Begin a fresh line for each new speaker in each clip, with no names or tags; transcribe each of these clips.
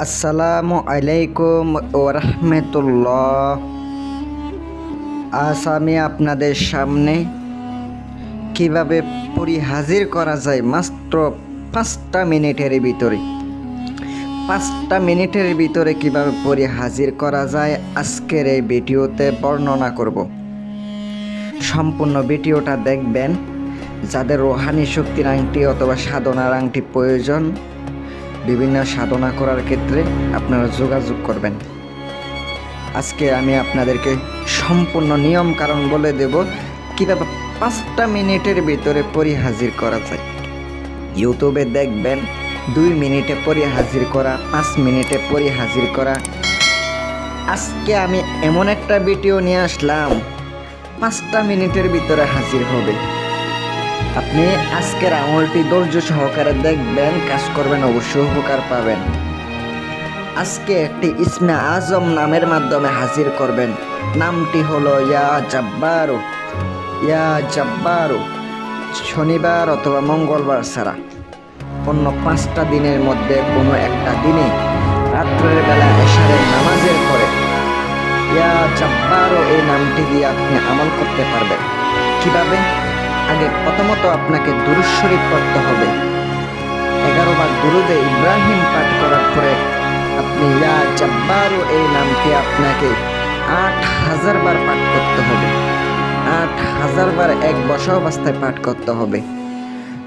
আসসালামু আলাইকুম ওরহমতুল্লাহ। আজ আমি আপনাদের সামনে কিভাবে পরি হাজির করা যায় মাত্র 5টা মিনিটের ভিতরে। 5টা মিনিটের ভিতরে কিভাবে পরি হাজির করা যায় আজকের এই ভিডিওতে বর্ণনা করব। সম্পূর্ণ ভিডিওটা দেখবেন। যাদের রোহানি শক্তির আংটি অথবা সাধনার আংটি প্রয়োজন, বিভিন্ন সাধনা করার ক্ষেত্রে আপনারা যোগাযোগ করবেন। আজকে আমি আপনাদেরকে সম্পূর্ণ নিয়ম কারণ বলে দেব কীভাবে 5টা মিনিটের ভিতরে পরি হাজির করা যায়। ইউটিউবে দেখবেন 2 মিনিটে পরি হাজির করা, 5 মিনিটে পরি হাজির করা। আজকে আমি এমন একটা ভিডিও নিয়ে আসলাম 5টা মিনিটের ভিতরে হাজির হবে। আপনি আজকের আমলটি ধৈর্য সহকারে দেখবেন, কাজ করবেন, অবশ্যই উপকার পাবেন। আজকে একটি ইসমে আজম নামের মাধ্যমে হাজির করবেন। নামটি হলো ইয়া জাব্বারু। ইয়া জাব্বারু শনিবার অথবা মঙ্গলবার ছাড়া অন্য 5টা দিনের মধ্যে কোনো একটা দিনে রাত্রের বেলা এশারের নামাজের পরে ইয়া জাব্বারু এই নামটি দিয়ে আপনি আমল করতে পারবেন। কিভাবে? আগে প্রথমত আপনাকে দুরূদ শরীফ পড়তে হবে। 11 বার দুরুদে ইব্রাহিম পাঠ করার পরে আপনি ইয়া জাব্বারু এই নামটি আপনাকে 8000 বার পাঠ করতে হবে। 8000 বার এক বসা অবস্থায় পাঠ করতে হবে।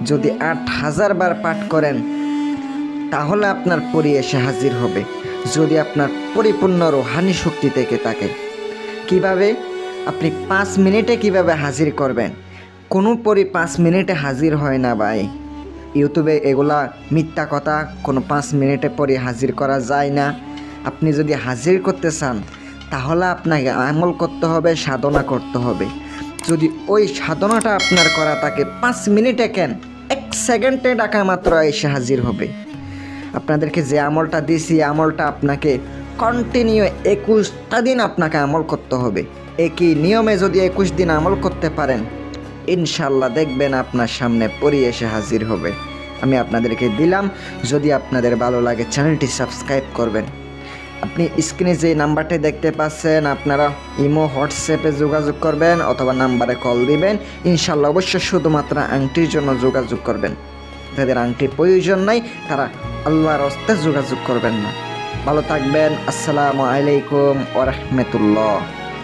যদি 8000 বার পাঠ করেন তাহলে আপনার পরি এসে হাজির হবে, যদি আপনার পরিপূর্ণ রুহানি শক্তি থেকে থাকে। কিভাবে? আপনি 5 মিনিটে কিভাবে হাজির করবেন? কোনো পরি 5 মিনিটে হাজির হয় না ভাই। ইউটিউবে এগুলা মিথ্যা কথা। কোনো 5 মিনিটে পরি হাজির করা যায় না। আপনি যদি হাজির করতে চান তাহলে আপনাকে আমল করতে হবে, সাধনা করতে হবে। যদি ওই সাধনাটা আপনার করা থাকে 5 মিনিটে কেন 1 সেকেন্ডে ডাকা মাত্র এসে হাজির হবে। আপনাদেরকে যে আমলটা দিয়েছি আমলটা আপনাকে কন্টিনিউ 21টা দিন আপনাকে আমল করতে হবে। একই নিয়মে যদি 21 দিন আমল করতে পারেন ইনশাল্লাহ দেখবেন আপনার সামনে পরি এসে হাজির হবে। আমি আপনাদেরকে দিলাম। যদি আপনাদের ভালো লাগে চ্যানেলটি সাবস্ক্রাইব করবেন। আপনি স্ক্রিনে যে নাম্বারটি দেখতে পাচ্ছেন আপনারা ইমো হোয়াটসঅ্যাপে যোগাযোগ করবেন অথবা নাম্বারে কল দিবেন। ইনশাল্লাহ অবশ্যই শুধুমাত্র আংটির জন্য যোগাযোগ করবেন। যাদের আংটির প্রয়োজন নাই তারা আল্লাহর রাস্তায় যোগাযোগ করবেন না। ভালো থাকবেন। আসসালামু আলাইকুম ওয়া রাহমাতুল্লাহ।